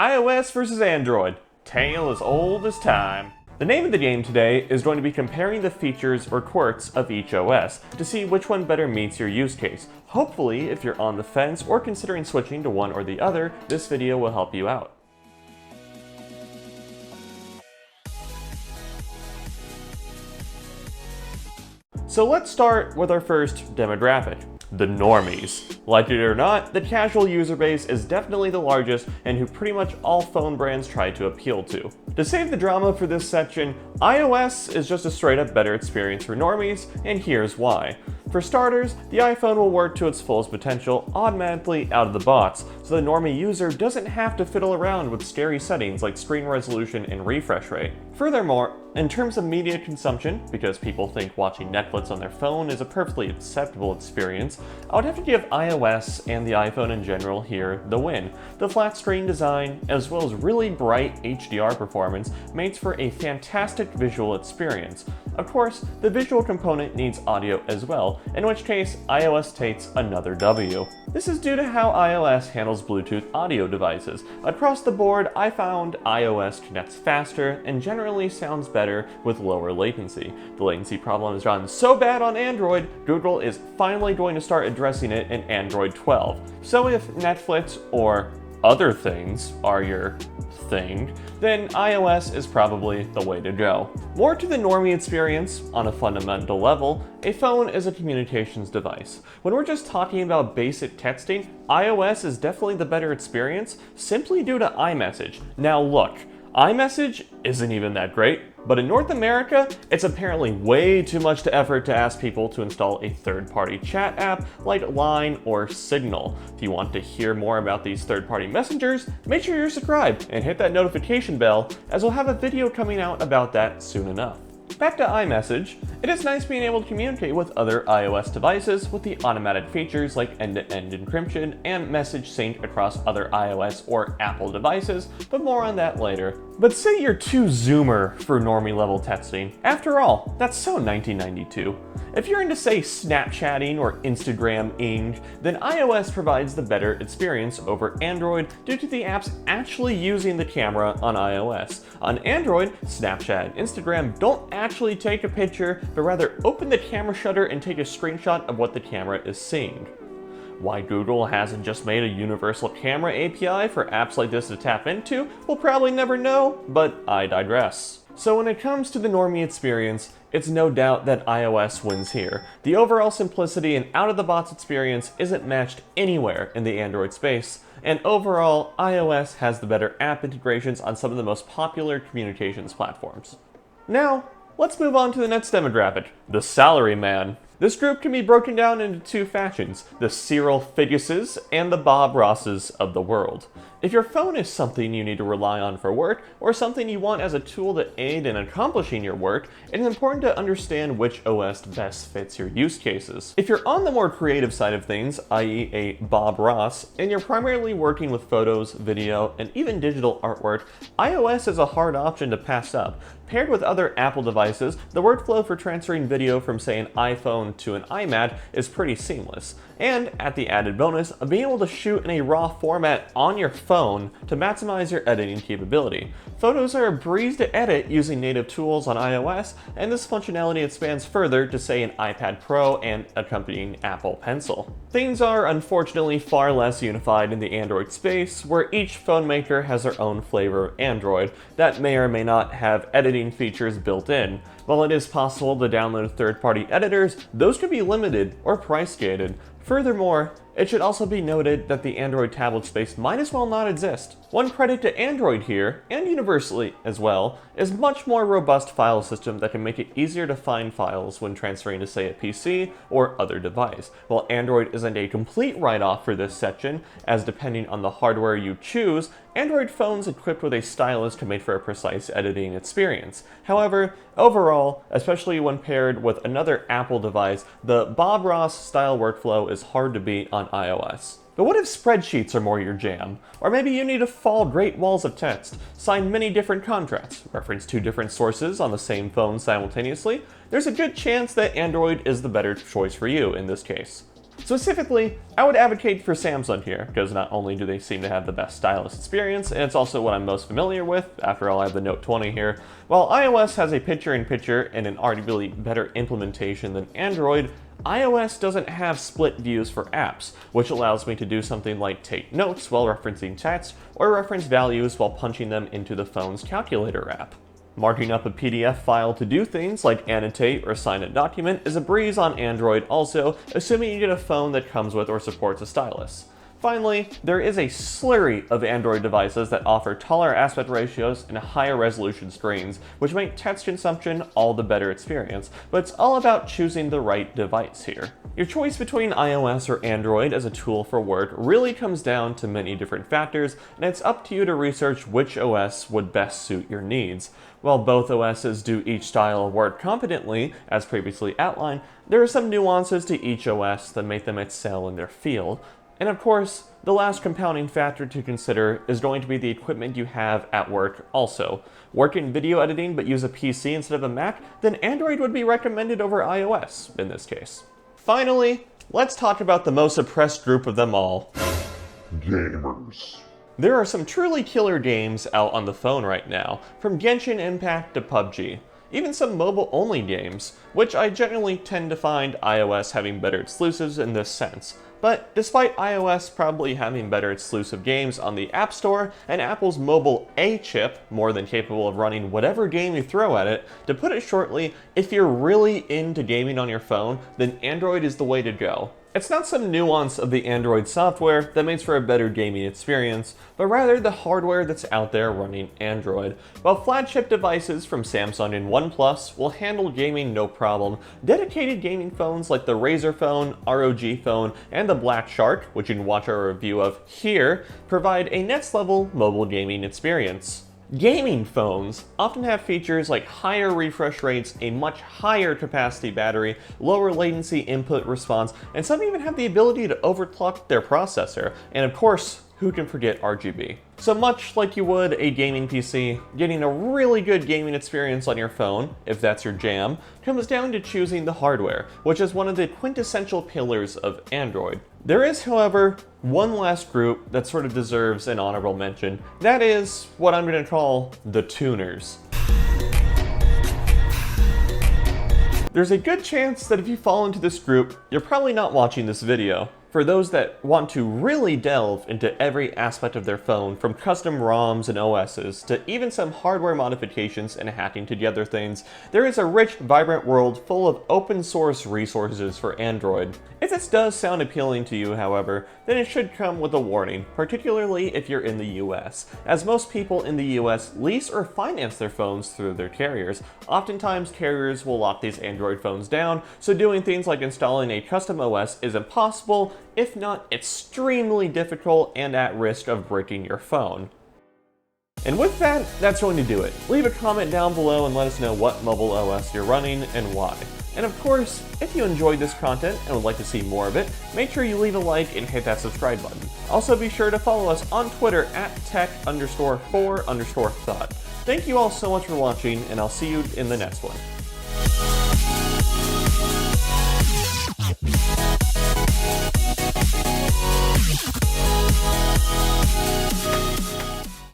iOS versus Android, tale as old as time. The name of the game today is going to be comparing the features or quirks of each OS to see which one better meets your use case. Hopefully, if you're on the fence or considering switching to one or the other, this video will help you out. So let's start with our first demographic, the normies. Like it or not, the casual user base is definitely the largest and who pretty much all phone brands try to appeal to. To save the drama for this section, iOS is just a straight up better experience for normies, and here's why. For starters, the iPhone will work to its fullest potential automatically out of the box, so the normie user doesn't have to fiddle around with scary settings like screen resolution and refresh rate. Furthermore, in terms of media consumption, because people think watching Netflix on their phone is a perfectly acceptable experience, I would have to give iOS and the iPhone in general here the win. The flat screen design, as well as really bright HDR performance, makes for a fantastic visual experience. Of course, the visual component needs audio as well, in which case iOS takes another W. This is due to how iOS handles Bluetooth audio devices. Across the board, I found iOS connects faster and generally sounds better with lower latency. The latency problem has gotten so bad on Android, Google is finally going to start addressing it in Android 12. So if Netflix or other things are your thing, then iOS is probably the way to go. More to the normie experience, on a fundamental level, a phone is a communications device. When we're just talking about basic texting, iOS is definitely the better experience, simply due to iMessage. Now look, iMessage isn't even that great, but in North America, it's apparently way too much effort to ask people to install a third-party chat app like Line or Signal. If you want to hear more about these third-party messengers, make sure you're subscribed and hit that notification bell, as we'll have a video coming out about that soon enough. Back to iMessage, it is nice being able to communicate with other iOS devices with the automatic features like end-to-end encryption and message sync across other iOS or Apple devices, but more on that later. But say you're too zoomer for normie level texting. After all, that's so 1992. If you're into say Snapchatting or Instagram-ing, then iOS provides the better experience over Android due to the apps actually using the camera on iOS. On Android, Snapchat and Instagram don't actually take a picture, but rather open the camera shutter and take a screenshot of what the camera is seeing. Why Google hasn't just made a universal camera API for apps like this to tap into, we'll probably never know, but I digress. So when it comes to the normie experience, it's no doubt that iOS wins here. The overall simplicity and out-of-the-box experience isn't matched anywhere in the Android space, and overall, iOS has the better app integrations on some of the most popular communications platforms. Now, let's move on to the next demographic, the salaryman. This group can be broken down into two factions, the Cyril Figuses and the Bob Rosses of the world. If your phone is something you need to rely on for work, or something you want as a tool to aid in accomplishing your work, it is important to understand which OS best fits your use cases. If you're on the more creative side of things, i.e. a Bob Ross, and you're primarily working with photos, video, and even digital artwork, iOS is a hard option to pass up. Paired with other Apple devices, the workflow for transferring video from say an iPhone to an iMac is pretty seamless. And at the added bonus of being able to shoot in a RAW format on your phone to maximize your editing capability. Photos are a breeze to edit using native tools on iOS, and this functionality expands further to say an iPad Pro and accompanying Apple Pencil. Things are unfortunately far less unified in the Android space, where each phone maker has their own flavor of Android that may or may not have editing features built in. While it is possible to download third-party editors, those can be limited or price-gated. Furthermore, it should also be noted that the Android tablet space might as well not exist. One credit to Android here, and universally as well, is much more robust file system that can make it easier to find files when transferring to say a PC or other device. While Android isn't a complete write-off for this section, as depending on the hardware you choose, Android phones equipped with a stylus can make for a precise editing experience. However, overall, especially when paired with another Apple device, the Bob Ross style workflow is hard to beat on iOS. But what if spreadsheets are more your jam? Or maybe you need to follow great walls of text, sign many different contracts, reference two different sources on the same phone simultaneously? There's a good chance that Android is the better choice for you in this case. Specifically, I would advocate for Samsung here, because not only do they seem to have the best stylus experience, and it's also what I'm most familiar with, after all I have the Note 20 here, while iOS has a picture-in-picture and an arguably better implementation than Android, iOS doesn't have split views for apps, which allows me to do something like take notes while referencing text, or reference values while punching them into the phone's calculator app. Marking up a PDF file to do things like annotate or sign a document is a breeze on Android also, assuming you get a phone that comes with or supports a stylus. Finally, there is a slurry of Android devices that offer taller aspect ratios and higher resolution screens, which make text consumption all the better experience, but it's all about choosing the right device here. Your choice between iOS or Android as a tool for work really comes down to many different factors, and it's up to you to research which OS would best suit your needs. While both OSs do each style of work competently, as previously outlined, there are some nuances to each OS that make them excel in their field. And of course, the last compounding factor to consider is going to be the equipment you have at work also. Work in video editing but use a PC instead of a Mac, then Android would be recommended over iOS in this case. Finally, let's talk about the most oppressed group of them all. Gamers. There are some truly killer games out on the phone right now, from Genshin Impact to PUBG. Even some mobile-only games, which I generally tend to find iOS having better exclusives in this sense. But despite iOS probably having better exclusive games on the App Store and Apple's mobile A chip more than capable of running whatever game you throw at it, to put it shortly, if you're really into gaming on your phone, then Android is the way to go. It's not some nuance of the Android software that makes for a better gaming experience, but rather the hardware that's out there running Android. While flagship devices from Samsung and OnePlus will handle gaming no problem, dedicated gaming phones like the Razer phone, ROG phone, and the Black Shark, which you can watch our review of here, provide a next-level mobile gaming experience. Gaming phones often have features like higher refresh rates, a much higher capacity battery, lower latency input response, and some even have the ability to overclock their processor, and of course, who can forget RGB? So much like you would a gaming PC, getting a really good gaming experience on your phone, if that's your jam, comes down to choosing the hardware, which is one of the quintessential pillars of Android. There is, however, one last group that sort of deserves an honorable mention. That is what I'm going to call the tuners. There's a good chance that if you fall into this group, you're probably not watching this video. For those that want to really delve into every aspect of their phone, from custom ROMs and OSs to even some hardware modifications and hacking together things, there is a rich, vibrant world full of open source resources for Android. If this does sound appealing to you, however, then it should come with a warning, particularly if you're in the US, as most people in the US lease or finance their phones through their carriers. Oftentimes, carriers will lock these Android phones down, so doing things like installing a custom OS is impossible, if not extremely difficult and at risk of breaking your phone. And with that, that's going to do it. Leave a comment down below and let us know what mobile OS you're running and why. And of course, if you enjoyed this content and would like to see more of it, make sure you leave a like and hit that subscribe button. Also be sure to follow us on Twitter at tech_for_thought. Thank you all so much for watching, and I'll see you in the next one.